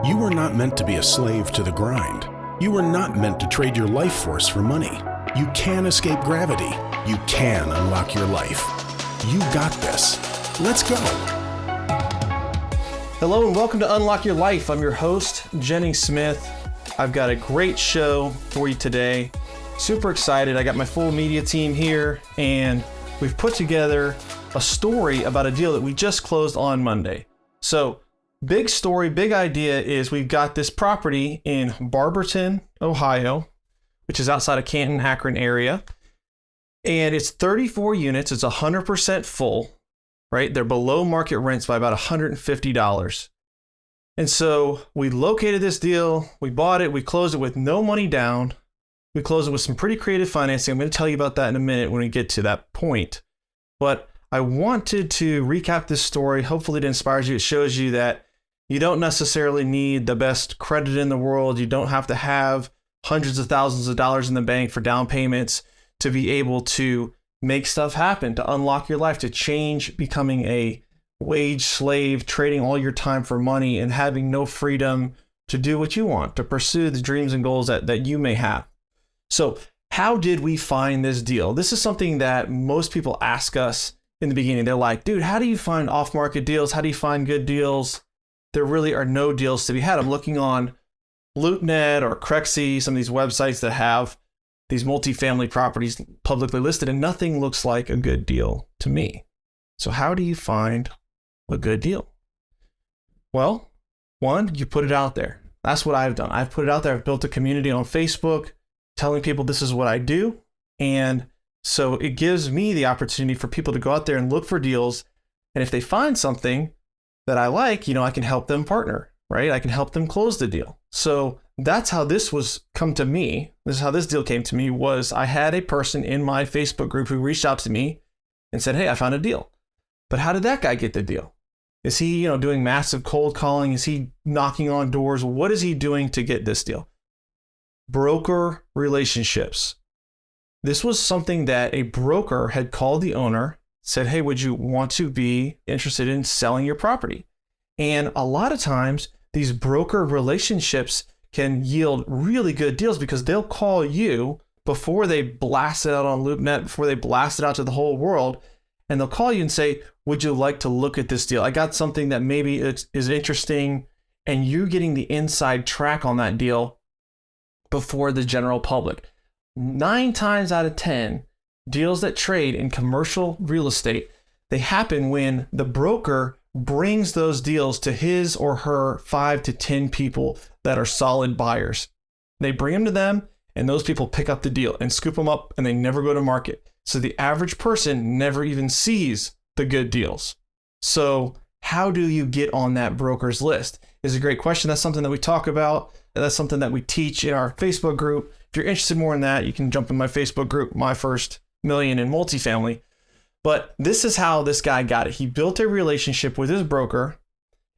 You were not meant to be a slave to the grind. You were not meant to trade your life force for money. You can escape gravity. You can unlock your life. You got this. Let's go. Hello and welcome to Unlock Your Life. I'm your host, Jennings Smith. I've got a great show for you today. Super excited. I got my full media team here and we've put together a story about a deal that we just closed on Monday. So big story, big idea is we've got this property in Barberton, Ohio, which is outside of Canton, Akron area. And it's 34 units. It's 100% full, right? They're below market rents by about $150. And so we located this deal. We bought it. We closed it with no money down. We closed it with some pretty creative financing. I'm going to tell you about that in a minute when we get to that point. But I wanted to recap this story. Hopefully it inspires you. It shows you that you don't necessarily need the best credit in the world. You don't have to have hundreds of thousands of dollars in the bank for down payments to be able to make stuff happen, to unlock your life, to change becoming a wage slave, trading all your time for money and having no freedom to do what you want, to pursue the dreams and goals that you may have. So how did we find this deal? This is something that most people ask us in the beginning. They're like, dude, how do you find off-market deals? How do you find good deals? There really are no deals to be had. I'm looking on LoopNet or Crexy, some of these websites that have these multifamily properties publicly listed, and nothing looks like a good deal to me. So how do you find a good deal? Well, one, you put it out there. That's what I've done. I've put it out there. I've built a community on Facebook telling people this is what I do. And so it gives me the opportunity for people to go out there and look for deals. And if they find something that I like, I can help them partner, right? I can help them close the deal. So that's how this was come to me. This is how this deal came to me. Was I had a person in my Facebook group who reached out to me and said, hey, I found a deal. But how did that guy get the deal? Is he, doing massive cold calling? Is he knocking on doors? What is he doing to get this deal? Broker relationships. This was something that a broker had called the owner, said, hey, would you want to be interested in selling your property? And a lot of times these broker relationships can yield really good deals because they'll call you before they blast it out on LoopNet, before they blast it out to the whole world. And they'll call you and say, would you like to look at this deal? I got something that maybe is interesting, and you're getting the inside track on that deal before the general public. 9 times out of 10, deals that trade in commercial real estate, they happen when the broker brings those deals to his or her 5 to 10 people that are solid buyers. They bring them to them, and those people pick up the deal and scoop them up, and they never go to market. So the average person never even sees the good deals. So how do you get on that broker's list? Is a great question. That's something that we talk about. That's something that we teach in our Facebook group. If you're interested more in that, you can jump in my Facebook group, My First Million in Multifamily. But this is how this guy got it. He built a relationship with his broker,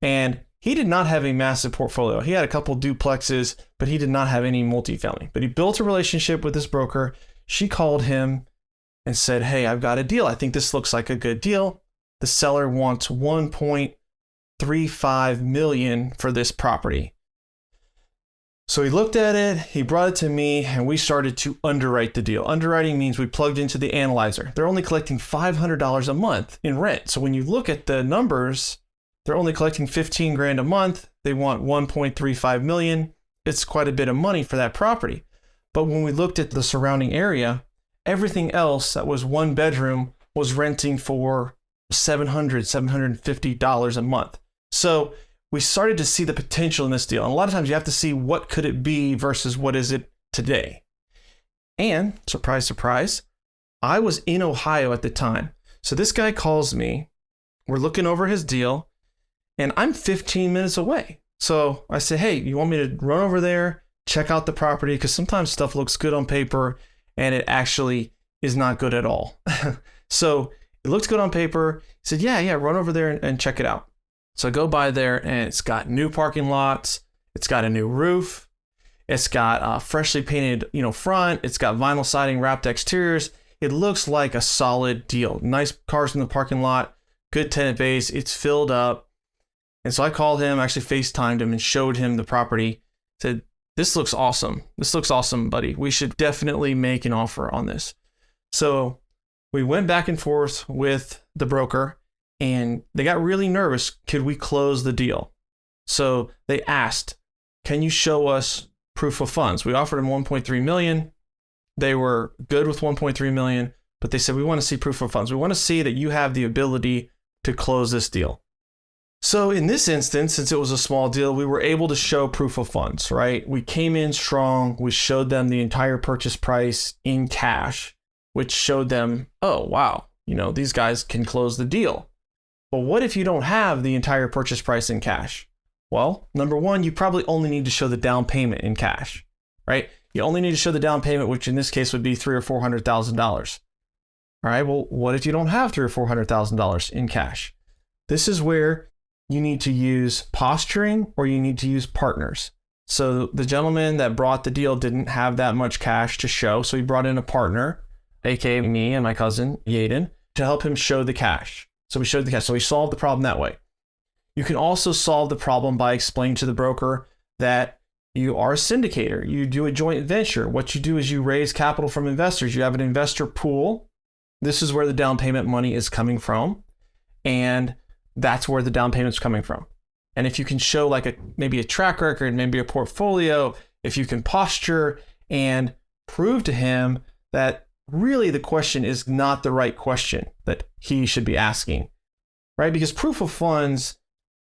and he did not have a massive portfolio. He had a couple duplexes, but he did not have any multifamily. But he built a relationship with this broker. She called him and said, hey, I've got a deal. I think this looks like a good deal. The seller wants $1.35 million for this property. So he looked at it, he brought it to me, and we started to underwrite the deal. Underwriting means we plugged into the analyzer. They're only collecting $500 a month in rent. So when you look at the numbers, they're only collecting $15,000 a month. They want $1.35 million. It's quite a bit of money for that property. But when we looked at the surrounding area, everything else that was one bedroom was renting for $750 a month. So we started to see the potential in this deal. And a lot of times you have to see what could it be versus what is it today. And surprise, surprise, I was in Ohio at the time. So this guy calls me, we're looking over his deal, and I'm 15 minutes away. So I say, hey, you want me to run over there, check out the property? Because sometimes stuff looks good on paper and it actually is not good at all. So it looks good on paper. He said, yeah, run over there and check it out. So I go by there and it's got new parking lots. It's got a new roof. It's got freshly painted, front. It's got vinyl siding, wrapped exteriors. It looks like a solid deal. Nice cars in the parking lot, good tenant base. It's filled up. And so I called him, actually FaceTimed him and showed him the property. Said, this looks awesome. This looks awesome, buddy. We should definitely make an offer on this. So we went back and forth with the broker and they got really nervous. Could we close the deal? So they asked, can you show us proof of funds? We offered them 1.3 million. They were good with 1.3 million, but they said, we want to see proof of funds. We want to see that you have the ability to close this deal. So in this instance, since it was a small deal, we were able to show proof of funds, right? We came in strong. We showed them the entire purchase price in cash, which showed them, oh, wow, these guys can close the deal. But what if you don't have the entire purchase price in cash? Well, number one, you probably only need to show the down payment in cash, right? You only need to show the down payment, which in this case would be $300,000 or $400,000. All right, well, what if you don't have $300,000 or $400,000 in cash? This is where you need to use posturing or you need to use partners. So the gentleman that brought the deal didn't have that much cash to show, so he brought in a partner, aka me and my cousin, Yaden, to help him show the cash. So we showed the cash. So we solved the problem that way. You can also solve the problem by explaining to the broker that you are a syndicator. You do a joint venture. What you do is you raise capital from investors. You have an investor pool. This is where the down payment money is coming from. And that's where the down payment's coming from. And if you can show maybe a track record, maybe a portfolio, if you can posture and prove to him that really the question is not the right question that he should be asking, right? Because proof of funds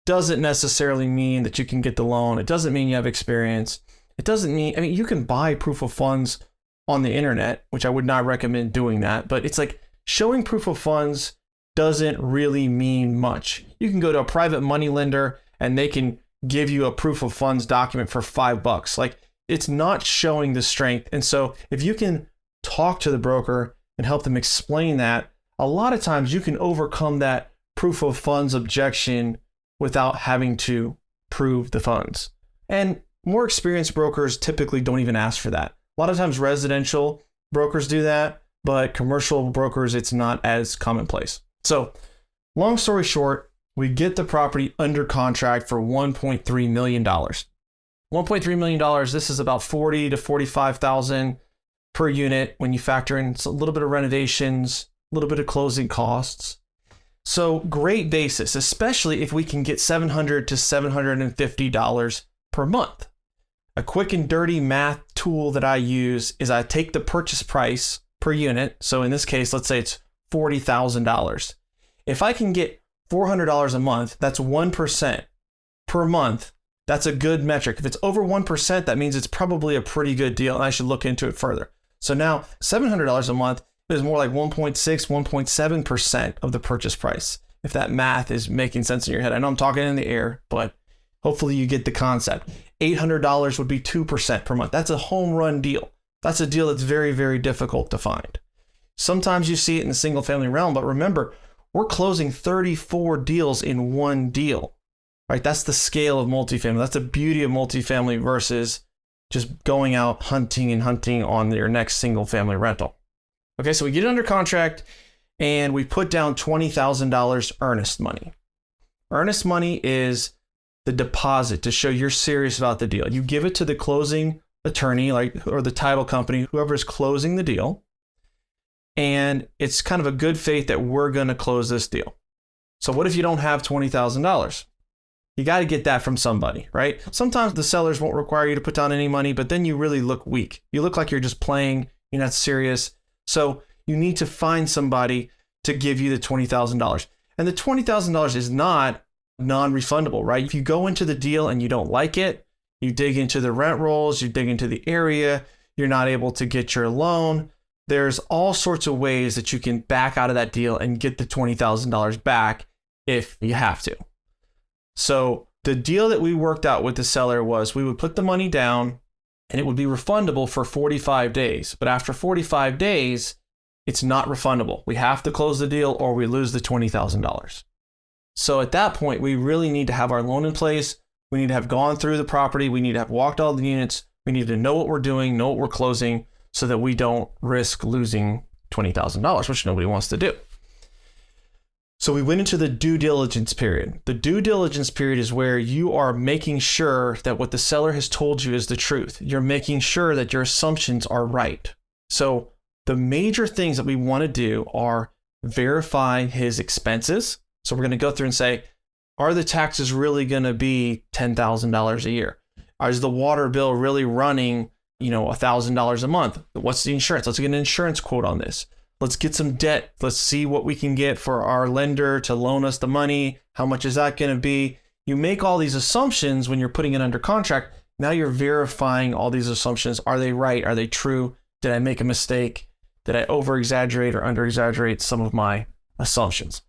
doesn't necessarily mean that you can get the loan. It doesn't mean you have experience. It doesn't mean, you can buy proof of funds on the internet, which I would not recommend doing that, but it's like showing proof of funds doesn't really mean much. You can go to a private money lender and they can give you a proof of funds document for $5. It's not showing the strength. And so if you can talk to the broker and help them explain that, a lot of times you can overcome that proof of funds objection without having to prove the funds. And more experienced brokers typically don't even ask for that. A lot of times residential brokers do that, but commercial brokers, it's not as commonplace. So long story short, we get the property under contract for $1.3 million. $1.3 million, this is about $40,000 to $45,000 per unit when you factor in a little bit of renovations, a little bit of closing costs. So great basis, especially if we can get $700 to $750 per month. A quick and dirty math tool that I use is I take the purchase price per unit. So in this case, let's say it's $40,000. If I can get $400 a month, that's 1% per month. That's a good metric. If it's over 1%, that means it's probably a pretty good deal and I should look into it further. So now $700 a month is more like 1.6, 1.7% of the purchase price. If that math is making sense in your head. I know I'm talking in the air, but hopefully you get the concept. $800 would be 2% per month. That's a home run deal. That's a deal that's very, very difficult to find. Sometimes you see it in the single family realm, but remember, we're closing 34 deals in one deal, right? That's the scale of multifamily. That's the beauty of multifamily versus just going out hunting on your next single family rental. Okay, so we get it under contract and we put down $20,000 earnest money. Earnest money is the deposit to show you're serious about the deal. You give it to the closing attorney, or the title company, whoever is closing the deal. And it's kind of a good faith that we're going to close this deal. So what if you don't have $20,000? You got to get that from somebody, right? Sometimes the sellers won't require you to put down any money, but then you really look weak. You look like you're just playing, you're not serious. So you need to find somebody to give you the $20,000. And the $20,000 is not non-refundable, right? If you go into the deal and you don't like it, you dig into the rent rolls, you dig into the area, you're not able to get your loan. There's all sorts of ways that you can back out of that deal and get the $20,000 back if you have to. So the deal that we worked out with the seller was we would put the money down and it would be refundable for 45 days. But after 45 days, it's not refundable. We have to close the deal or we lose the $20,000. So at that point, we really need to have our loan in place. We need to have gone through the property. We need to have walked all the units. We need to know what we're doing, know what we're closing, so that we don't risk losing $20,000, which nobody wants to do. So we went into the due diligence period. The due diligence period is where you are making sure that what the seller has told you is the truth. You're making sure that your assumptions are right. So the major things that we want to do are verify his expenses. So we're going to go through and say, are the taxes really going to be $10,000 a year? Is the water bill really running, $1,000 a month? What's the insurance? Let's get an insurance quote on this. Let's get some debt. Let's see what we can get for our lender to loan us the money. How much is that going to be? You make all these assumptions when you're putting it under contract. Now you're verifying all these assumptions. Are they right? Are they true? Did I make a mistake? Did I over-exaggerate or under-exaggerate some of my assumptions?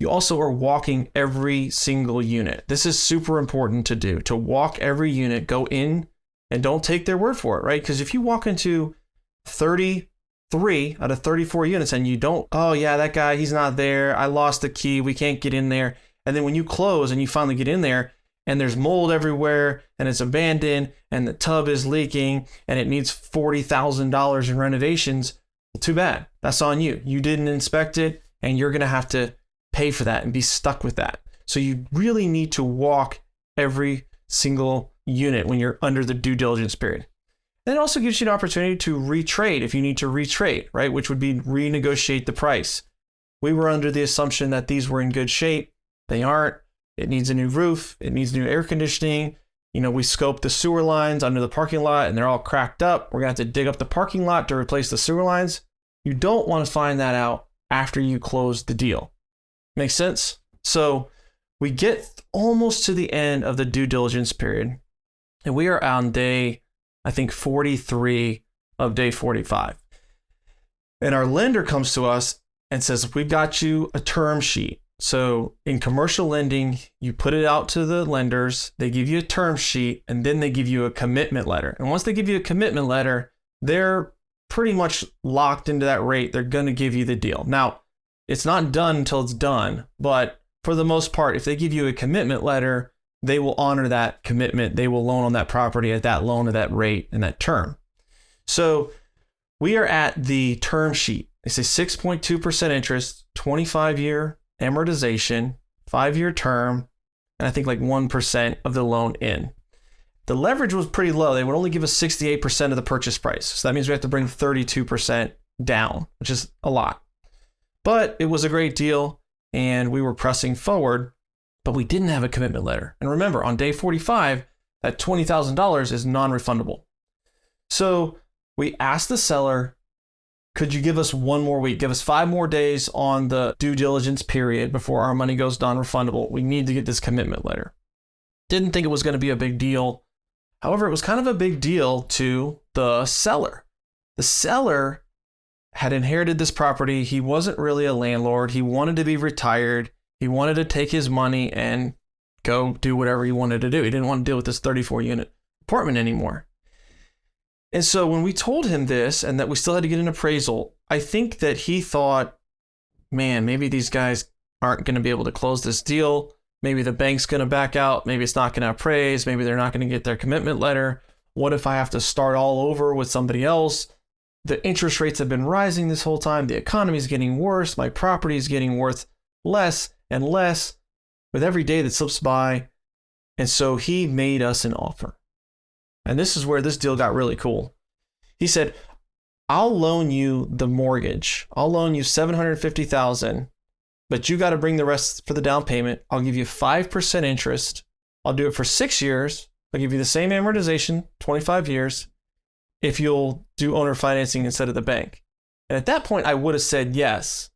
You also are walking every single unit. This is super important to do, to walk every unit, go in and don't take their word for it, right? Because if you walk into 33 out of 34 units and you don't, oh yeah, that guy, he's not there. I lost the key. We can't get in there. And then when you close and you finally get in there and there's mold everywhere and it's abandoned and the tub is leaking and it needs $40,000 in renovations, well, too bad. That's on you. You didn't inspect it and you're going to have to pay for that and be stuck with that. So you really need to walk every single unit when you're under the due diligence period. And it also gives you an opportunity to retrade if you need to retrade, right? Which would be renegotiate the price. We were under the assumption that these were in good shape. They aren't. It needs a new roof. It needs new air conditioning. We scoped the sewer lines under the parking lot and they're all cracked up. We're going to have to dig up the parking lot to replace the sewer lines. You don't want to find that out after you close the deal. Make sense? So we get almost to the end of the due diligence period and we are on day, I think 43 of day 45. And our lender comes to us and says, we've got you a term sheet. So in commercial lending, you put it out to the lenders, they give you a term sheet, and then they give you a commitment letter. And once they give you a commitment letter, they're pretty much locked into that rate. They're going to give you the deal. Now, it's not done until it's done, but for the most part, if they give you a commitment letter, they will honor that commitment. They will loan on that property at that loan at that rate and that term. So we are at the term sheet. They say 6.2% interest, 25-year amortization, 5-year term, and I think like 1% of the loan in. The leverage was pretty low. They would only give us 68% of the purchase price. So that means we have to bring 32% down, which is a lot. But it was a great deal and we were pressing forward, but we didn't have a commitment letter. And remember, on day 45, that $20,000 is non-refundable. So we asked the seller, could you give us one more week? Give us 5 more days on the due diligence period before our money goes non-refundable. We need to get this commitment letter. Didn't think it was going to be a big deal. However, it was kind of a big deal to the seller. The seller had inherited this property. He wasn't really a landlord. He wanted to be retired. He wanted to take his money and go do whatever he wanted to do. He didn't want to deal with this 34 unit apartment anymore. And so when we told him this and that we still had to get an appraisal, I think that he thought, man, maybe these guys aren't going to be able to close this deal. Maybe the bank's going to back out. Maybe it's not going to appraise. Maybe they're not going to get their commitment letter. What if I have to start all over with somebody else? The interest rates have been rising this whole time. The economy is getting worse. My property is getting worth less and less with every day that slips by. And so he made us an offer. And this is where this deal got really cool. He said, I'll loan you the mortgage. I'll loan you $750,000, but you got to bring the rest for the down payment. I'll give you 5% interest. I'll do it for 6 years. I'll give you the same amortization, 25 years, if you'll do owner financing instead of the bank. And at that point, I would have said yes.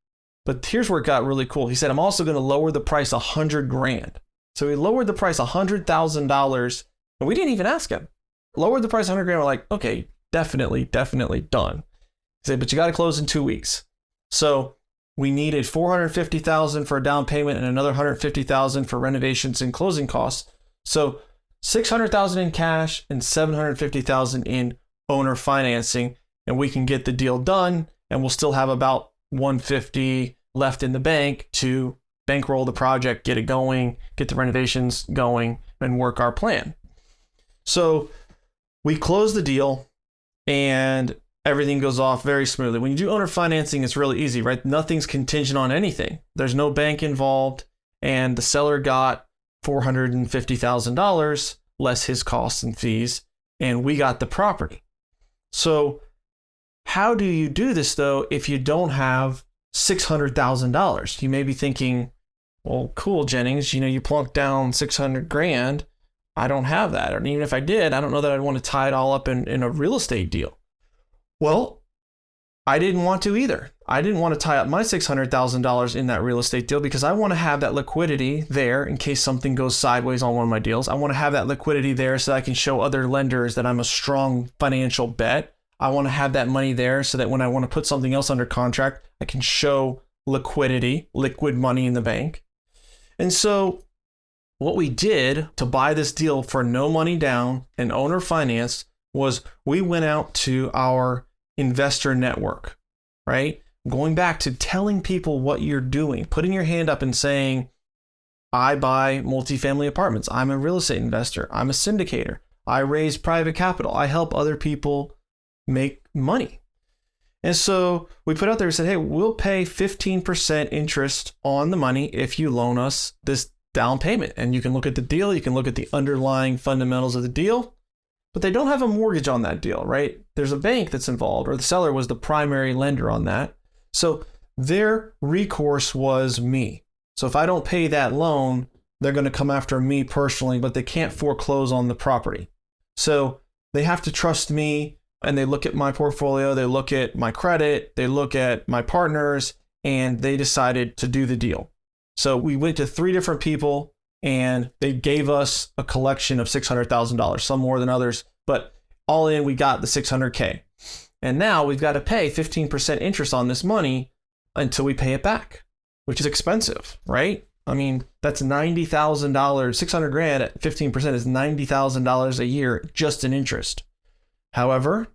But here's where it got really cool. He said, I'm also going to lower the price $100,000. So he lowered the price $100,000, and we didn't even ask him. Lowered the price $100,000. We're like, okay, definitely done. He said, but you got to close in 2 weeks. So we needed $450,000 for a down payment and another $150,000 for renovations and closing costs. So $600,000 in cash and $750,000 in owner financing, and we can get the deal done, and we'll still have about $150,000 left in the bank to bankroll the project, get it going, get the renovations going, and work our plan. So we closed the deal, and everything goes off very smoothly. When you do owner financing, it's really easy, right? Nothing's contingent on anything. There's no bank involved, and the seller got $450,000 less his costs and fees, and we got the property. So how do you do this though if you don't have $600,000? You may be thinking, well, cool, Jennings, you plunked down 600 grand. I don't have that. Or even if I did, I don't know that I'd want to tie it all up in a real estate deal. Well, I didn't want to either. I didn't want to tie up my $600,000 in that real estate deal because I want to have that liquidity there in case something goes sideways on one of my deals. I want to have that liquidity there so that I can show other lenders that I'm a strong financial bet. I want to have that money there so that when I want to put something else under contract, I can show liquidity, liquid money in the bank. And so what we did to buy this deal for no money down and owner finance was we went out to our investor network, right? Going back to telling people what you're doing, putting your hand up and saying, I buy multifamily apartments. I'm a real estate investor. I'm a syndicator. I raise private capital. I help other people make money. And so we put out there and said, hey, we'll pay 15% interest on the money if you loan us this down payment. And you can look at the deal. You can look at the underlying fundamentals of the deal. But they don't have a mortgage on that deal, right? There's a bank that's involved, or the seller was the primary lender on that. So their recourse was me. So if I don't pay that loan, they're going to come after me personally, but they can't foreclose on the property. So they have to trust me, and they look at my portfolio, they look at my credit, they look at my partners, and they decided to do the deal. So we went to 3 different people, and they gave us a collection of $600,000, some more than others, but all in, we got the $600K. And now we've got to pay 15% interest on this money until we pay it back, which is expensive, right? I mean, that's $90,000, 600 grand at 15% is $90,000 a year just in interest. However,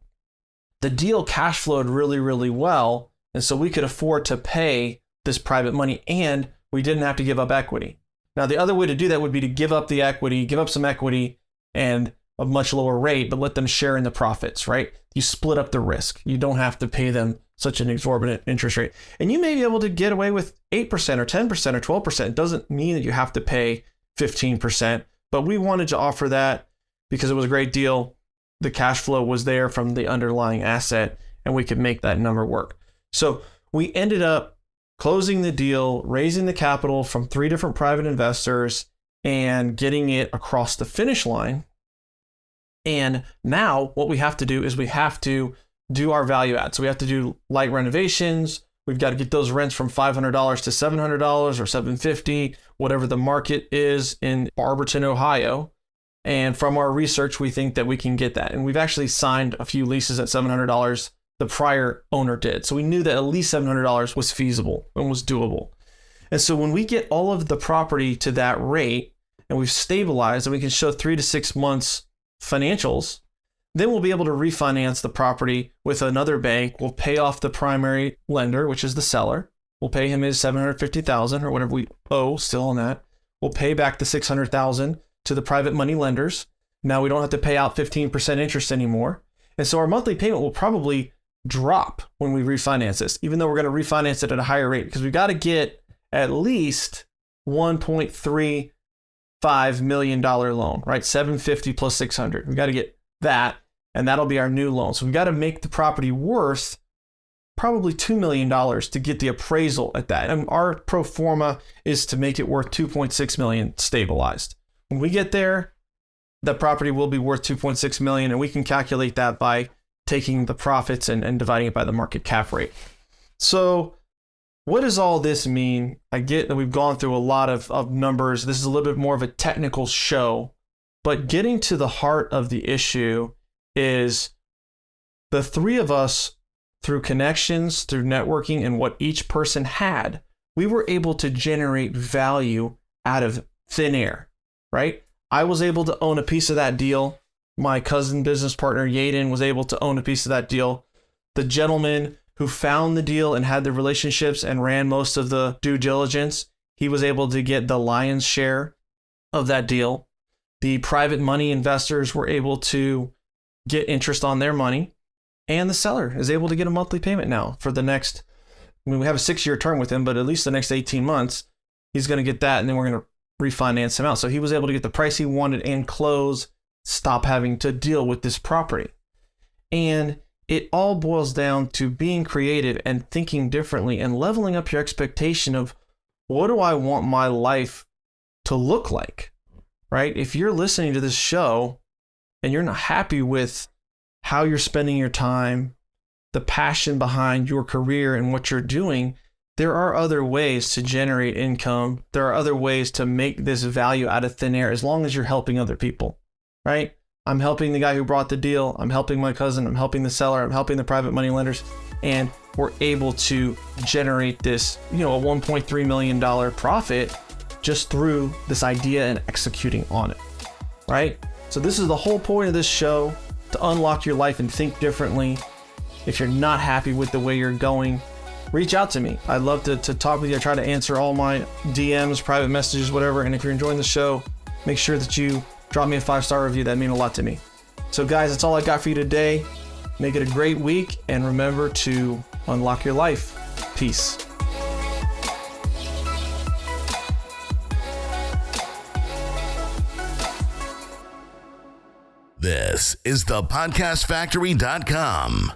the deal cash flowed really, really well. And so we could afford to pay this private money, and we didn't have to give up equity. Now, the other way to do that would be to give up the equity, give up some equity and a much lower rate, but let them share in the profits, right? You split up the risk. You don't have to pay them such an exorbitant interest rate. And you may be able to get away with 8% or 10% or 12%. It doesn't mean that you have to pay 15%, but we wanted to offer that because it was a great deal. The cash flow was there from the underlying asset, and we could make that number work. So we ended up closing the deal, raising the capital from 3 different private investors, and getting it across the finish line. And now what we have to do is we have to do our value add. So we have to do light renovations. We've got to get those rents from $500 to $700 or $750, whatever the market is in Barberton, Ohio. And from our research, we think that we can get that. And we've actually signed a few leases at $700. The prior owner did. So we knew that at least $700 was feasible and was doable. And so when we get all of the property to that rate and we've stabilized and we can show 3 to 6 months financials, then we'll be able to refinance the property with another bank. We'll pay off the primary lender, which is the seller. We'll pay him his $750,000 or whatever we owe still on that. We'll pay back the $600,000 to the private money lenders. Now we don't have to pay out 15% interest anymore. And so our monthly payment will probably drop when we refinance this, even though we're going to refinance it at a higher rate, because we've got to get at least $1.35 million loan, right? 750 plus 600. We've got to get that, and that'll be our new loan. So we've got to make the property worth probably $2 million to get the appraisal at that. And our pro forma is to make it worth $2.6 million stabilized. When we get there, the property will be worth $2.6 million, and we can calculate that by taking the profits and dividing it by the market cap rate. So what does all this mean? I get that we've gone through a lot of numbers. This is a little bit more of a technical show, but getting to the heart of the issue is the 3 of us, through connections, through networking, and what each person had, we were able to generate value out of thin air, right? I was able to own a piece of that deal. My cousin business partner, Yaden, was able to own a piece of that deal. The gentleman who found the deal and had the relationships and ran most of the due diligence, he was able to get the lion's share of that deal. The private money investors were able to get interest on their money. And the seller is able to get a monthly payment now for the next, I mean, we have a 6-year term with him, but at least the next 18 months, he's going to get that, and then we're going to refinance him out. So he was able to get the price he wanted and close, stop having to deal with this property. And it all boils down to being creative and thinking differently and leveling up your expectation of, what do I want my life to look like, right? If you're listening to this show and you're not happy with how you're spending your time, the passion behind your career and what you're doing, there are other ways to generate income. There are other ways to make this value out of thin air, as long as you're helping other people, right? I'm helping the guy who brought the deal. I'm helping my cousin. I'm helping the seller. I'm helping the private money lenders. And we're able to generate this, a $1.3 million profit just through this idea and executing on it, right? So this is the whole point of this show, to unlock your life and think differently. If you're not happy with the way you're going, reach out to me. I'd love to talk with you. I try to answer all my DMs, private messages, whatever. And if you're enjoying the show, make sure that you drop me a 5-star review. That'd mean a lot to me. So guys, that's all I got for you today. Make it a great week, and remember to unlock your life. Peace. This is thepodcastfactory.com.